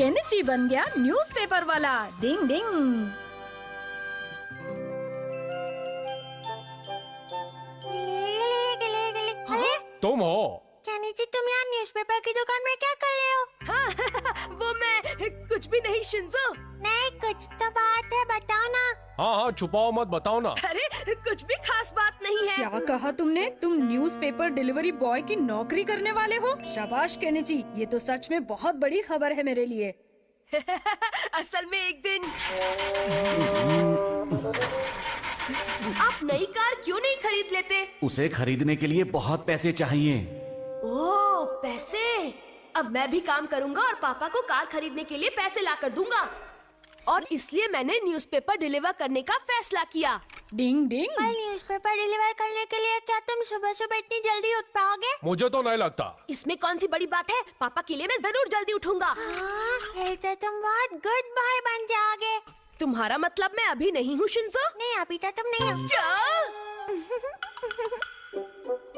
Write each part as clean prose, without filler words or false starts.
Kenichi बन गया newspaper वाला। डिंग डिंग। तुम हो? केनिची, तुम यहाँ न्यूज़पेपर की दुकान में क्या कर रहे हो? हाँ, वो मैं कुछ भी नहीं शिंजो। नहीं, कुछ तो बात है, बताओ ना। हाँ हाँ, छुपाओ मत, बताओ ना। अरे कुछ भी खास बात नहीं है। क्या कहा तुमने? तुम न्यूज़पेपर डिलीवरी बॉय की नौकरी करने वाले हो? शाबाश केनिची, ये तो सच में बहुत बड़ी खबर है मेरे लिए। असल में एक दिन आप नई कार क्यों नहीं खरीद लेते? उसे खरीदने के लिए बहुत पैसे चाहिए। ओह, पैसे। अब मैं भी काम करूंगा और पापा को कार खरीदने के लिए पैसे ला कर दूंगा। और इसलिए मैंने न्यूज़पेपर डिलीवर करने का फैसला किया। डिंग डिंग। पर न्यूज़पेपर डिलीवर करने के लिए क्या तुम सुबह सुबह इतनी जल्दी उठ पाओगे? मुझे तो नहीं लगता। इसमें कौन सी बड़ी बात है? पापा के लिए मैं जरूर जल्दी उठूंगा। हाँ, फिर तो तुम बहुत गुड बॉय बन जाओगे। तुम्हारा मतलब मैं अभी नहीं हूँ शिंजो? नहीं, अभी तो तुम नहीं हो। क्या?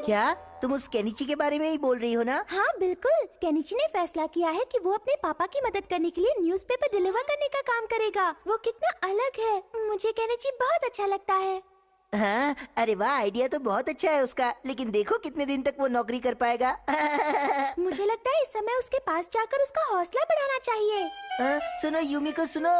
क्या तुम उस केनिची के बारे में ही बोल रही हो ना? हाँ बिल्कुल, केनिची ने फैसला किया है कि वो अपने पापा की मदद करने के लिए न्यूज़पेपर डिलीवर करने का काम करेगा। वो कितना अलग है, मुझे केनिची बहुत अच्छा लगता है। हाँ, अरे वाह, आइडिया तो बहुत अच्छा है उसका, लेकिन देखो कितने दिन तक वो नौकरी कर पाएगा। मुझे लगता है इस समय उसके पास जाकर उसका हौसला बढ़ाना चाहिए। सुनो यूमी को सुनो।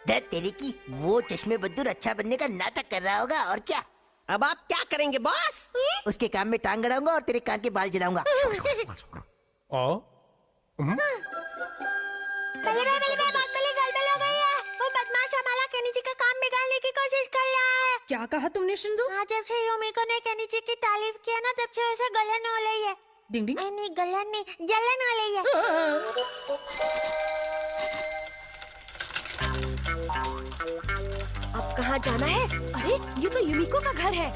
दे तेरी की, वो चश्मे बद्दूर अच्छा बनने का नाटक कर रहा होगा और क्या। अब आप क्या करेंगे बॉस? उसके काम में टांग अड़ाऊंगा और तेरे कान के बाल जलाऊंगा। पहले बात पहले गड़बड़ हो गई है। वो बदमाश हमारा केनिची का काम बिगाड़ने की कोशिश कर रहा है। क्या कहा तुमने शिंजो? हाँ, जब से यूमिको ने केनिची की तारीफ किया ना, तब से उसे गलन हो रही है। डिंग डिंग। नहीं, गलन नहीं, जलन हो रही है। अब कहाँ जाना है? अरे ये तो युमिको का घर है।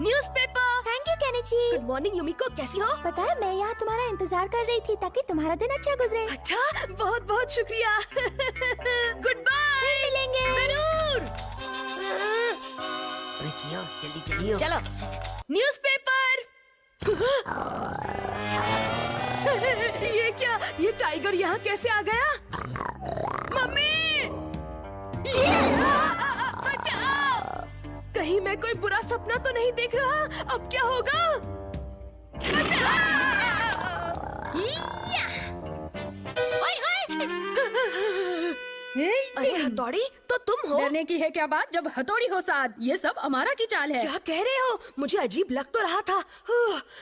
Newspaper. Thank you Kenichi. Good morning Yumiko, कैसी हो? पता है, मैं यहाँ तुम्हारा इंतजार कर रही थी ताकि तुम्हारा दिन अच्छा गुजरे। अच्छा, बहुत बहुत शुक्रिया। Good bye. मिलेंगे जरूर। जल्दी चलिए। चलो। न्यूज़पेपर। ये क्या? ये टाइगर यहाँ कैसे आ गया? मम्मी! बचाओ! कहीं मैं कोई बुरा सपना तो नहीं देख रहा? अब क्या होगा? बचाओ! अरे हथौड़ी, तो तुम हो? डरने की है क्या बात, जब हथौड़ी हो साथ। ये सब अमारा की चाल है। क्या कह रहे हो? मुझे अजीब लग तो रहा था।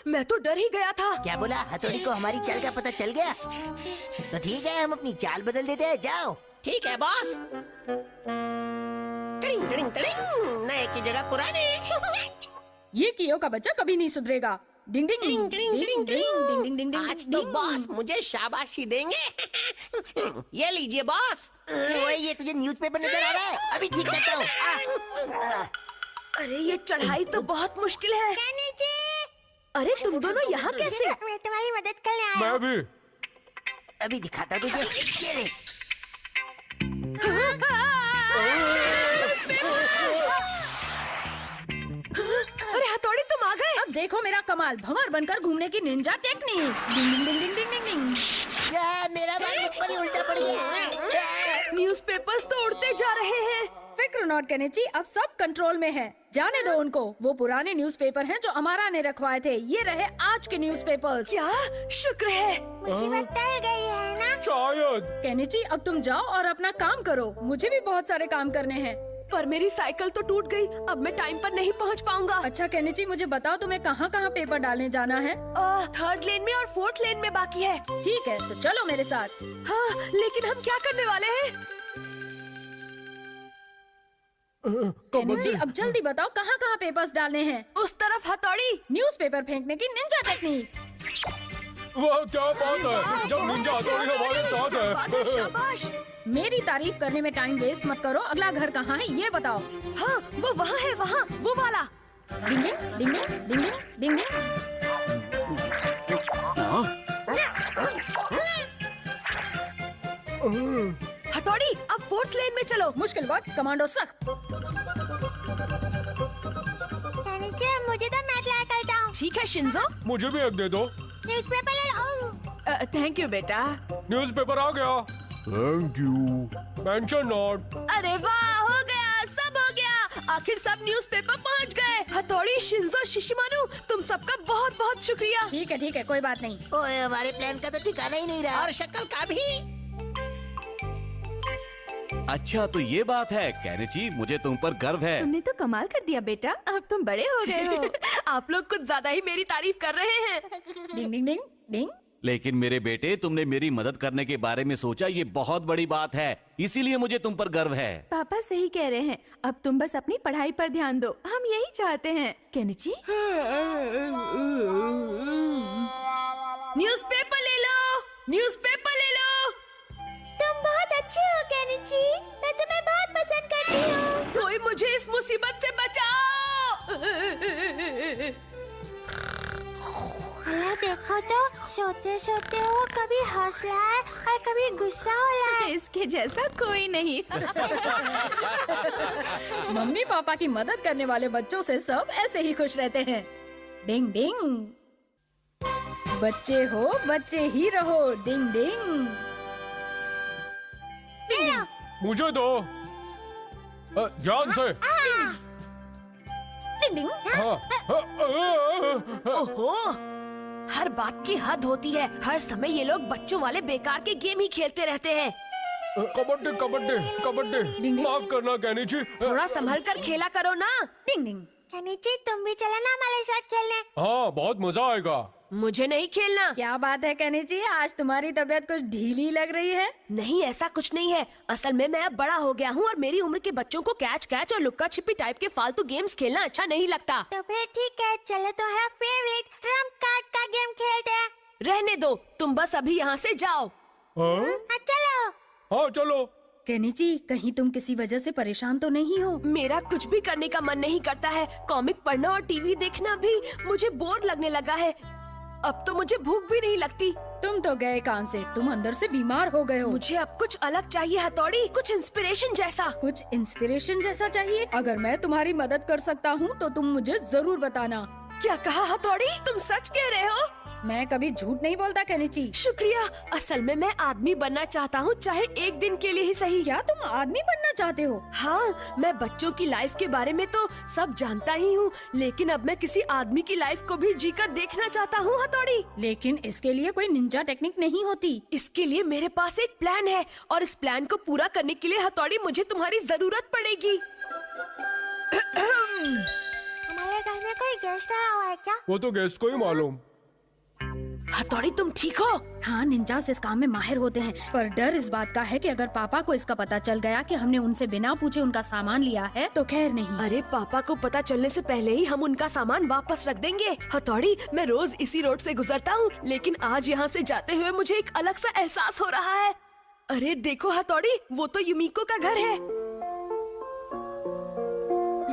मैं तो डर ही गया था। क्या बोला? हथौड़ी को हमारी चाल का पता चल गया? तो ठीक है, हम अपनी चाल बदल देते हैं। जाओ। ठीक है बॉस। टिड़िंग टिड़िंग टिड़िंग, नए की जगह पुराने। ये कियो का बच्चा कभी नहीं सुधरेगा। डिंग डिंग टिड़िंग टिड़िंग टिड़िंग टिड़िंग। डिंग डिंग। आज तो बॉस मुझे शाबाशी देंगे। ये लीजिए बॉस। ओए, ये तुझे न्यूज़पेपर नजर आ रहा है? अभी ठीक करता हूँ। अरे ये चढ़ाई तो बहुत मुश्किल है। केनिची! अरे तुम दोनों यहाँ कैसे? मैं तुम्हारी मदद करने आया मैं हूँ। भी। अभी दिखाता हूँ तुझे। ये ले। अरे हथौड़ी, तुम आ गए। अब देखो मेरा कमाल, भंवर बनकर घूमने की निंजा टेक्निक। डिंग डिंग डिंग डिंग डिंग डिंग। मेरा बाल ऊपर ही उल्टा पड़ गया। न्यूज़पेपर्स तो उड़ते जा रहे हैं। फिक्र नॉट केनिची, अब सब कंट्रोल में है। जाने दो उनको। वो पुराने न्यूज़पेपर हैं जो अमारा ने रखवाए थे। ये रहे आज के न्यूज़पेपर्स। क्या? शुक्र है। मुसीबत टल गई है ना? शायद। केनिची, अब तुम जाओ और अपना काम करो। मुझे भी बहुत सारे काम करने हैं। पर मेरी साइकिल तो टूट गई। अब मैं टाइम पर नहीं पहुंच पाऊंगा। अच्छा केनिची, मुझे बताओ तुम्हें कहाँ कहाँ पेपर डालने जाना है? थर्ड लेन में और फोर्थ लेन में बाकी है। ठीक है, तो चलो मेरे साथ। हाँ, लेकिन हम क्या करने वाले हैं? केनिची, अब जल्दी बताओ कहाँ कहाँ पेपर्स डालने हैं? उस तरफ हथौड़ी। न्यूज़पेपर फेंकने की निंजा टेक्निक। वह क्या बात है, जब निंजा हथौड़ी हमारे साथ है। शाबाश। मेरी तारीफ करने में टाइम वेस्ट मत करो। अगला घर कहाँ है ये बताओ। हाँ, वो वहाँ है, वहाँ, वो वाला। डिंग डिंग डिंग डिंग डिंग डिंग। हथौड़ी, अब फोर्थ लेन में चलो। मुश्किल वक्त, कमांडो सख्त। केनिची, मुझे तो मैं ट्राई करता हूँ। ठीक है शिंजो। मुझे भी एक दे दो। न्यूज़पेपर ले लो। थैंक यू बेटा। न्यूज़पेपर आ गया। Thank you. Mention note. अरे वाह, हो गया, सब हो गया। आखिर सब न्यूज़पेपर पहुंच गए। हथौड़ी, शिंजो, शिशिमारू, तुम सबका बहुत बहुत शुक्रिया। ठीक है, कोई बात नहीं। ओए, हमारे प्लान का तो ठिकाना ही नहीं रहा। और शक्ल का भी। अच्छा तो ये बात है केनिची, मुझे तुम पर गर्व है। तुमने तो कमाल कर दिया बेटा, अब तुम बड़े हो गए हो। आप लोग कुछ ज्यादा ही मेरी तारीफ कर रहे हैं। डिंग डिंग डिंग डिंग। लेकिन मेरे बेटे, तुमने मेरी मदद करने के बारे में सोचा, ये बहुत बड़ी बात है, इसीलिए मुझे तुम पर गर्व है। पापा सही कह रहे हैं, अब तुम बस अपनी पढ़ाई पर ध्यान दो, हम यही चाहते हैं। केनिची, न्यूज़पेपर ले लो, न्यूज़पेपर ले लो। तुम बहुत अच्छे हो केनिची, मैं तुम्हें बहुत पसंद करती हूँ। कोई मुझे इस मुसीबत से बचाओ। ये देखो तो, सोते सोते वो कभी हंस रहा है और कभी गुस्सा हो रहा है। इसके जैसा कोई नहीं। मम्मी पापा की मदद करने वाले बच्चों से सब ऐसे ही खुश रहते हैं। डिंग डिंग। बच्चे हो, बच्चे ही रहो। डिंग डिंग। मुझे दो। ध्यान से। डिंग डिंग। ओहो, हर बात की हद होती है। हर समय ये लोग बच्चों वाले बेकार के गेम ही खेलते रहते हैं। कबड्डी कबड्डी कबड्डी। माफ करना केनिची। थोड़ा संभल कर खेला करो ना। डिंग डिंग। केनिची, तुम भी चलो ना हमारे साथ खेलने। हाँ, बहुत मजा आएगा। मुझे नहीं खेलना। क्या बात है केनिची, आज तुम्हारी तबीयत कुछ ढीली लग रही है। नहीं, ऐसा कुछ नहीं है। असल में मैं अब बड़ा हो गया हूँ और मेरी उम्र के बच्चों को कैच कैच और लुक्का छिपी टाइप के फालतू गेम्स खेलना अच्छा नहीं लगता। तो फिर ठीक है, चलो तुम्हारा फेवरेट ट्रम्प कार्ड का गेम खेलते हैं। रहने दो, तुम बस अभी यहाँ से जाओ। हाँ चलो। हाँ, चलो। केनिची, कहीं तुम किसी वजह से परेशान तो नहीं हो? मेरा कुछ भी करने का मन नहीं करता है। कॉमिक पढ़ना और टीवी देखना भी मुझे बोर लगने लगा है। अब तो मुझे भूख भी नहीं लगती। तुम तो गए काम से, तुम अंदर से बीमार हो गए हो। मुझे अब कुछ अलग चाहिए हथौड़ी, कुछ इंस्पिरेशन जैसा। कुछ इंस्पिरेशन जैसा चाहिए? अगर मैं तुम्हारी मदद कर सकता हूँ तो तुम मुझे जरूर बताना। क्या कहा हथौड़ी, तुम सच कह रहे हो? मैं कभी झूठ नहीं बोलता केनिची। शुक्रिया। असल में मैं आदमी बनना चाहता हूँ, चाहे एक दिन के लिए ही सही। क्या तुम आदमी बनना चाहते हो? हाँ, मैं बच्चों की लाइफ के बारे में तो सब जानता ही हूँ, लेकिन अब मैं किसी आदमी की लाइफ को भी जीकर देखना चाहता हूँ हथौड़ी। लेकिन इसके लिए कोई निंजा टेक्निक नहीं होती। इसके लिए मेरे पास एक प्लान है और इस प्लान को पूरा करने के लिए हथौड़ी मुझे तुम्हारी जरूरत पड़ेगी। हमारे घर में कोई गेस्ट आया हुआ है क्या? वो तो गेस्ट को ही मालूम। हथौड़ी, तुम ठीक हो? हाँ, निंजास इस काम में माहिर होते हैं, पर डर इस बात का है कि अगर पापा को इसका पता चल गया कि हमने उनसे बिना पूछे उनका सामान लिया है तो खैर नहीं। अरे पापा को पता चलने से पहले ही हम उनका सामान वापस रख देंगे। हथौड़ी, मैं रोज इसी रोड से गुजरता हूँ, लेकिन आज यहाँ से जाते हुए मुझे एक अलग सा एहसास हो रहा है। अरे देखो हथौड़ी, वो तो युमिको का घर है।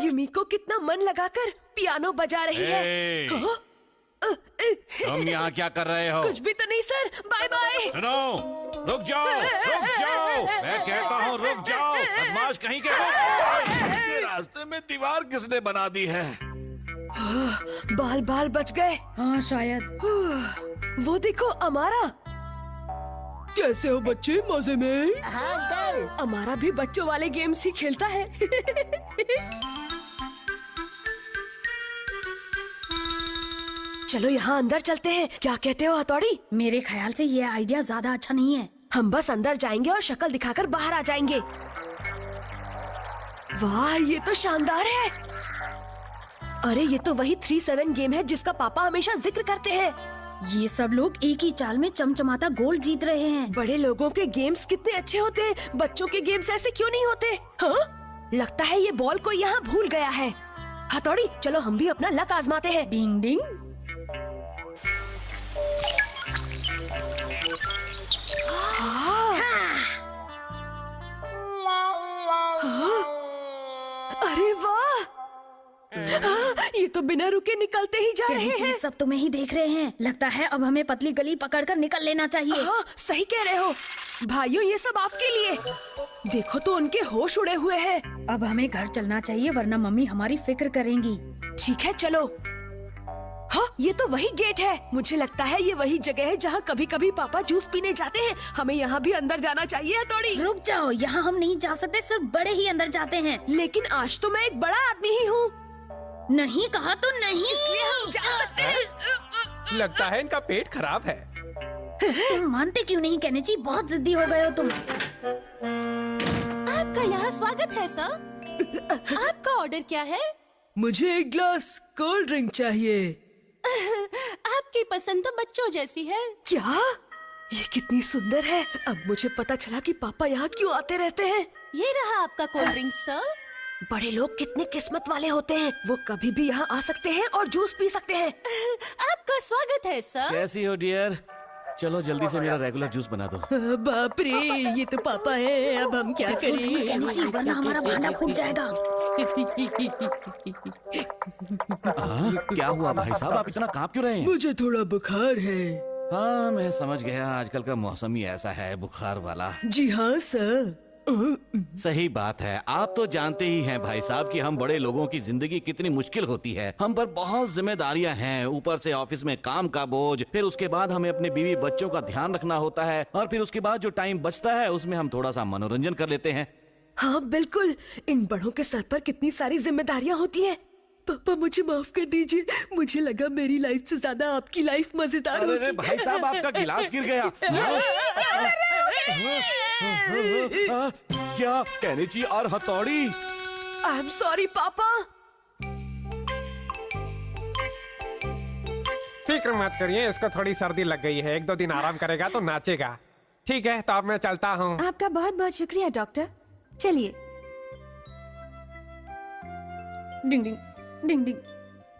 युमिको कितना मन लगाकर पियानो बजा रही है। हाँ? तुम यहाँ क्या कर रहे हो? कुछ भी तो नहीं सर, बाय बाय। सुनो, रुक जाओ, मैं कहता हूँ रुक जाओ, बदमाश कहीं के। ये रास्ते में दीवार किसने बना दी है? बाल बाल बच गए। हाँ शायद। वो देखो अमारा। कैसे हो बच्चे, मजे में? हाँ अंकल। अमारा भी बच्चों वाले गेम्स ही खेलता है। चलो यहाँ अंदर चलते हैं, क्या कहते हो हथौड़ी? मेरे ख्याल से ये आइडिया ज्यादा अच्छा नहीं है। हम बस अंदर जाएंगे और शक्ल दिखाकर बाहर आ जाएंगे। वाह, ये तो शानदार है। अरे ये तो वही 3-7 गेम है जिसका पापा हमेशा जिक्र करते हैं। ये सब लोग एक ही चाल में चमचमाता गोल्ड जीत रहे हैं। बड़े लोगों के गेम्स कितने अच्छे होते हैं, बच्चों के गेम्स ऐसे क्यों नहीं होते? हाँ? लगता है ये बॉल को यहाँ भूल गया है। हथौड़ी, चलो हम भी अपना लक आजमाते हैं। डिंग डिंग। अरे वाह, ये तो बिना रुके निकलते ही जा रहे हैं। सब तुम्हें ही देख रहे हैं। लगता है अब हमें पतली गली पकड़कर निकल लेना चाहिए। हाँ, सही कह रहे हो भाइयों, ये सब आपके लिए। देखो तो उनके होश उड़े हुए हैं। अब हमें घर चलना चाहिए वरना मम्मी हमारी फिक्र करेंगी। ठीक है चलो। हाँ, ये तो वही गेट है। मुझे लगता है ये वही जगह है जहाँ कभी कभी पापा जूस पीने जाते हैं। हमें यहाँ भी अंदर जाना चाहिए हथौड़ी। रुक जाओ, यहाँ हम नहीं जा सकते, सिर्फ बड़े ही अंदर जाते हैं। लेकिन आज तो मैं एक बड़ा आदमी ही हूँ। नहीं कहा तो नहीं, इसलिए हम जा सकते हैं। लगता है इनका पेट खराब है। तुम मानते क्यों नहीं केनिची? बहुत जिद्दी हो गए हो तुम। आपका यहाँ स्वागत है सर। आपका ऑर्डर क्या है? मुझे एक ग्लास कोल्ड ड्रिंक चाहिए। आपकी पसंद तो बच्चों जैसी है। क्या? ये कितनी सुंदर है। अब मुझे पता चला कि पापा यहाँ क्यों आते रहते हैं। ये रहा आपका कोल्ड ड्रिंक सर। बड़े लोग कितने किस्मत वाले होते हैं। वो कभी भी यहाँ आ सकते हैं और जूस पी सकते हैं। आपका स्वागत है सर। कैसी हो डियर? चलो जल्दी से मेरा रेगुलर जूस बना दो। बाप रे, ये तो पापा है। अब हम क्या करें? केनिची, वरना हमारा भांडा फूट जाएगा। क्या हुआ भाई साहब, आप इतना कांप क्यों रहे हैं? मुझे थोड़ा बुखार है। हाँ मैं समझ गया, आजकल का मौसम ही ऐसा है, बुखार वाला। जी हाँ सर। सही बात है। आप तो जानते ही हैं भाई साहब कि हम बड़े लोगों की जिंदगी कितनी मुश्किल होती है। हम पर बहुत जिम्मेदारियां हैं, ऊपर से ऑफिस में काम का बोझ, फिर उसके बाद हमें अपने बीवी बच्चों का ध्यान रखना होता है, और फिर उसके बाद जो टाइम बचता है उसमें हम थोड़ा सा मनोरंजन कर लेते हैं। हाँ बिल्कुल, इन बड़ों के सर पर कितनी सारी जिम्मेदारियां होती हैं। पापा मुझे माफ कर दीजिए। मुझे लगा मेरी लाइफ से ज्यादा आपकी लाइफ मजेदार होगी। अरे भाई साहब, आपका गिलास गिर गया। क्या केनिची और हथौड़ी? आई एम सॉरी पापा। फिक्र मत करिए, इसको थोड़ी सर्दी लग गई है, 1-2 दिन आराम करेगा तो नाचेगा। ठीक है, तो अब मैं चलता हूँ। आपका बहुत बहुत शुक्रिया डॉक्टर। चलिए। डिंग डिंग डिंग डिंग।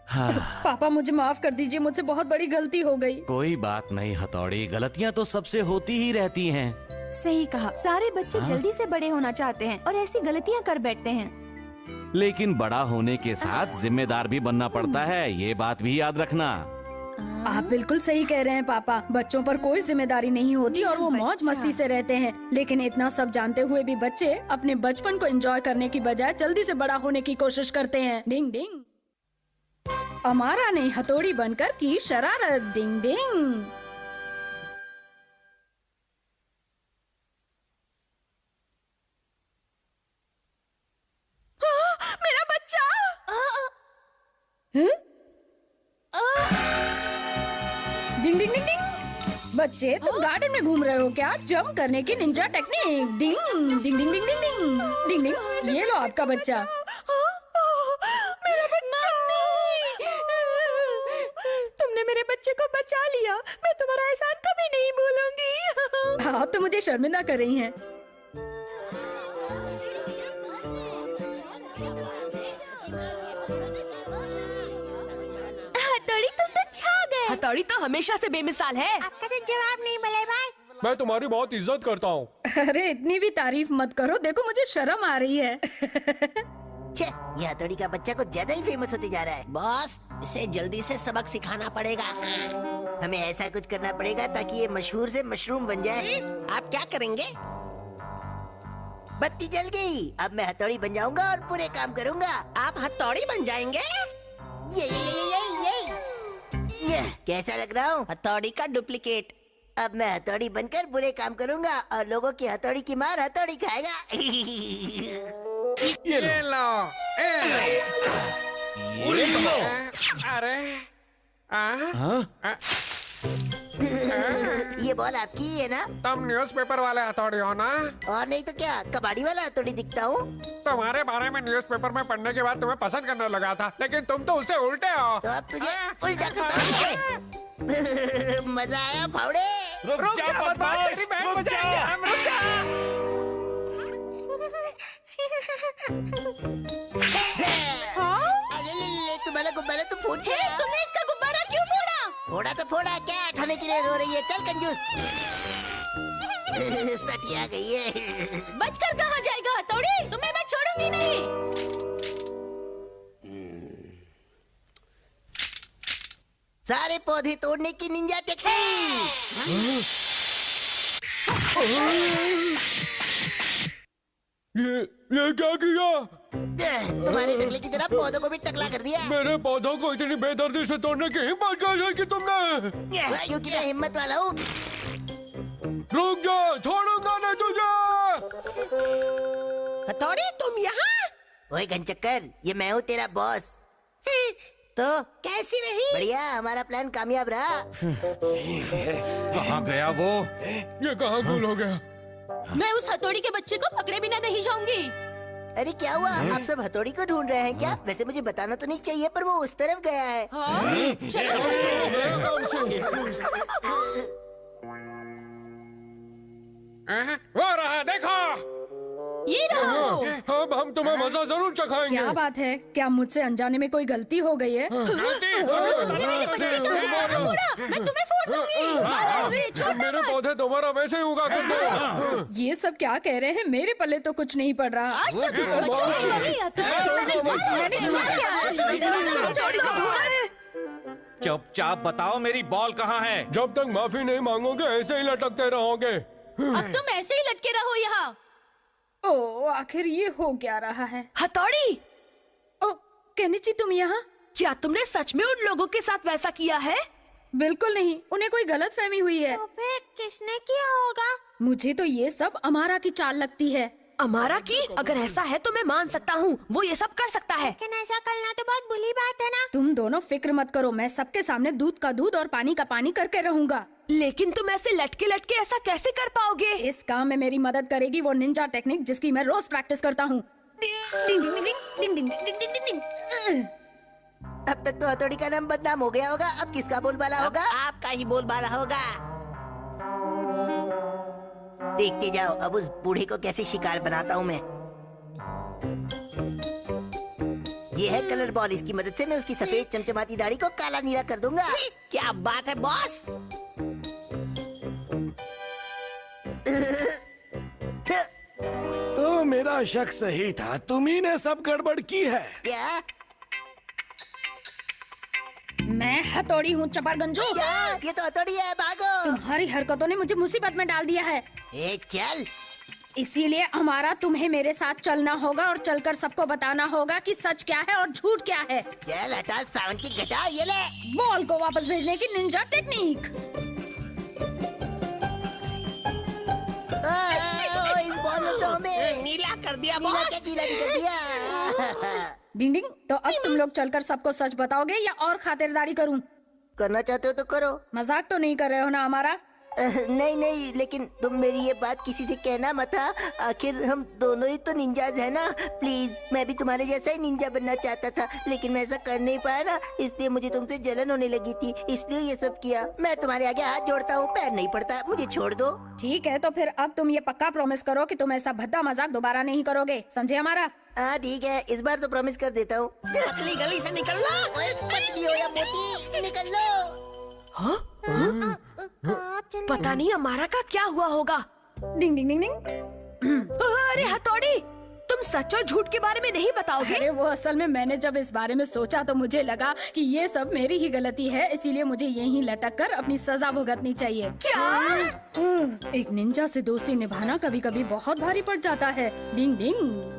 हाँ। पापा मुझे माफ कर दीजिए, मुझसे बहुत बड़ी गलती हो गई। कोई बात नहीं हथौड़ी, गलतियाँ तो सबसे होती ही रहती हैं। सही कहा, सारे बच्चे जल्दी से बड़े होना चाहते हैं और ऐसी गलतियां कर बैठते हैं। लेकिन बड़ा होने के साथ जिम्मेदार भी बनना पड़ता है, ये बात भी याद रखना। आप बिल्कुल सही कह रहे हैं पापा। बच्चों पर कोई जिम्मेदारी नहीं होती और वो मौज मस्ती से रहते हैं। लेकिन इतना सब जानते हुए भी बच्चे अपने बचपन को एंजॉय करने की बजाय जल्दी से बड़ा होने की कोशिश करते हैं। डिंग डिंग। अमारा ने हथौड़ी बनकर की शरारत। डिंग डिंग। मेरा बच्चा। डिंग डिंग डिंग डिंग। बच्चे, तुम गार्डन में घूम रहे हो क्या? जंप करने की निंजा टेक्निक। डिंग डिंग डिंग डिंग डिंग डिंग डिंग डिंग। ये लो आपका बच्चा। मेरा बच्चा। तुमने मेरे बच्चे को बचा लिया। मैं तुम्हारा एहसान कभी नहीं भूलूंगी। आप तो मुझे शर्मिंदा कर रही हैं। हथौड़ी, तुम तो छा गए। हथौड़ी तो हमेशा से बेमिसाल है। आपका तो जवाब नहीं बल्ले भाई। मैं तुम्हारी बहुत इज्जत करता हूँ। अरे इतनी भी तारीफ मत करो, देखो मुझे शर्म आ रही है। छे, ये हथौड़ी का बच्चा कुछ ज्यादा ही फेमस होते जा रहा है। बॉस, इसे जल्दी से सबक सिखाना पड़ेगा। हमें ऐसा कुछ करना पड़ेगा ताकि ये मशहूर से मशरूम बन जाए। आप क्या करेंगे? बत्ती जल गई, अब मैं हथौड़ी बन जाऊंगा और पूरे काम करूंगा। आप हथौड़ी बन जाएंगे? ये कैसा लग रहा हूँ? हथौड़ी का डुप्लीकेट। अब मैं हथौड़ी बनकर बुरे काम करूंगा और लोगों की हथौड़ी की मार हथौड़ी खाएगा। ये लो। अरे ये बॉल आपकी ही है ना? तुम न्यूज़पेपर वाले हथौड़ी हो ना? और नहीं तो क्या, कबाड़ी वाला हथौड़ी दिखता हूँ। तुम्हारे बारे में न्यूज़पेपर में पढ़ने के बाद तुम्हें पसंद करने लगा था, लेकिन तुम तो उससे उल्टे हो। तो अब तुझे उल्टा करता हूँ। मजा आया फावड़े? रुक जा बदमाश, रुक जा। रुक जा। ले, तुम्हारा गुब्बारा तो फूट गया। तुमने इसका गुब्बारा क्यों फोड़ा? फोड़ा तो फोड़ा, क्या उठाने के लिए रो रही है? चल कंजूस। सटिया गई है। बचकर कहाँ जाएगा हथौड़ी? तुम्हें मैं छोड़ूंगी नहीं। सारे पौधे तोड़ने की निंजा टेक्निक। ये क्या किया? तुम्हारे टकले की तरह पौधों को भी टकला कर दिया। मेरे पौधों को इतनी बेदर्दी से तोड़ने की हिम्मत कैसे की तुमने? क्योंकि मैं हिम्मत वाला हूँ। रुक जा, छोड़ूंगा नहीं तुझे। हथौड़ी तुम यहाँ? ओए घनचक्कर, ये मैं हूँ तेरा बॉस। तो कैसी रही? बढ़िया, हमारा प्लान कामयाब रहा। कहाँ गया वो? ये कहाँ गुल हो गया? मैं उस हथौड़ी के बच्चे को पकड़े बिना नहीं जाऊंगी। अरे क्या हुआ? आप सब हथौड़ी को ढूंढ रहे हैं क्या? वैसे मुझे बताना तो नहीं चाहिए, पर वो उस तरफ गया है। हाँ? चलो वो रहा, देखो। ये रहा वो। अब हम तुम्हें मजा जरूर चखाएंगे। क्या बात है? क्या मुझसे अनजाने में कोई गलती हो गई है? तुमने मेरे बच्चे को दोबारा फोड़ा, मैं तुम्हें फोड़ दूंगी। छोड़ना मेरे मत। पौधे दोबारा वैसे ही उगा करते। ये सब क्या कह रहे हैं? मेरे पल्ले तो कुछ नहीं पड़ रहा। आज तक तुम बच्चों को नहीं आता। चुपचाप बताओ मेरी बॉल कहाँ है? जब तक माफी नहीं मांगोगे ऐसे ही लटकते रहोगे। अब तुम ऐसे ही लटके रहो यहाँ। ओ, आखिर ये हो क्या रहा है? हथौड़ी, ओ, केनिची तुम यहाँ? क्या तुमने सच में उन लोगों के साथ वैसा किया है? बिल्कुल नहीं, उन्हें कोई गलत फहमी हुई है। तो फिर किसने किया होगा? मुझे तो ये सब अमारा की चाल लगती है। अमारा की? अगर ऐसा है तो मैं मान सकता हूँ, वो ये सब कर सकता है। लेकिन ऐसा करना तो बहुत बुरी बात है ना। तुम दोनों फिक्र मत करो, मैं सबके सामने दूध का दूध और पानी का पानी करके रहूंगा। लेकिन तुम ऐसे लटके लटके ऐसा कैसे कर पाओगे? इस काम में मेरी मदद करेगी वो निंजा टेक्निक जिसकी मैं रोज प्रैक्टिस करता हूँ। अब तक तो हथौड़ी का नाम बदनाम हो गया होगा, अब किसका बोलबाला होगा? आपका ही बोलबाला होगा। देखते जाओ, अब उस बूढ़े को कैसे शिकार बनाता हूँ मैं। ये है कलर बॉल, इसकी मदद से मैं उसकी सफेद चमचमाती दाढ़ी को काला नीला कर दूंगा। क्या बात है बॉस? तो मेरा शक सही था, तुम्ही ने सब गड़बड़ की है। क्या? मैं हथौड़ी हूँ चपरगंजो। क्या? ये तो हथौड़ी है, भागो। तुम्हारी हरकतों ने मुझे मुसीबत में डाल दिया है। ए चल। इसीलिए हमारा तुम्हें मेरे साथ चलना होगा और चलकर सबको बताना होगा कि सच क्या है और झूठ क्या है। चल हटा सावन की घटा, ये ले। बॉल को वापस भेजने की निंजा टेक्निक। इस बॉल ने तो हमें नीला कर दिया नीला बॉस। क्या गीला भी कर दिया। डिंग डिंग, तो अब तुम लोग चलकर सबको सच बताओगे या और खातिरदारी करूं? करना चाहते हो तो करो। मजाक तो नहीं कर रहे हो ना हमारा? नहीं नहीं, लेकिन तुम मेरी ये बात किसी से कहना मत। आखिर हम दोनों ही तो निंजाज है ना। प्लीज, मैं भी तुम्हारे जैसा ही निंजा बनना चाहता था, लेकिन मैं ऐसा कर नहीं पाया ना, इसलिए मुझे तुमसे जलन होने लगी थी, इसलिए ये सब किया। मैं तुम्हारे आगे हाथ जोड़ता हूँ, पैर नहीं पड़ता, मुझे छोड़ दो। ठीक है, तो फिर अब तुम ये पक्का प्रॉमिस करो कि तुम ऐसा भद्दा मजाक दोबारा नहीं करोगे, समझे हमारा? हाँ ठीक है, इस बार तो प्रॉमिस कर देता हूँ। पतली गली से निकल लो। पतली हो या मोटी, निकल लो। हाँ? पता नहीं हमारा का क्या हुआ होगा। डिंग डिंग डिंग डिंग। अरे हथौड़ी, तुम सच और झूठ के बारे में नहीं बताओगे? अरे वो असल में मैंने जब इस बारे में सोचा तो मुझे लगा कि ये सब मेरी ही गलती है, इसीलिए मुझे यहीं लटक कर अपनी सजा भुगतनी चाहिए। क्या? एक निंजा से दोस्ती निभाना कभी कभी बहुत भारी पड़ जाता है। डिंग डिंग।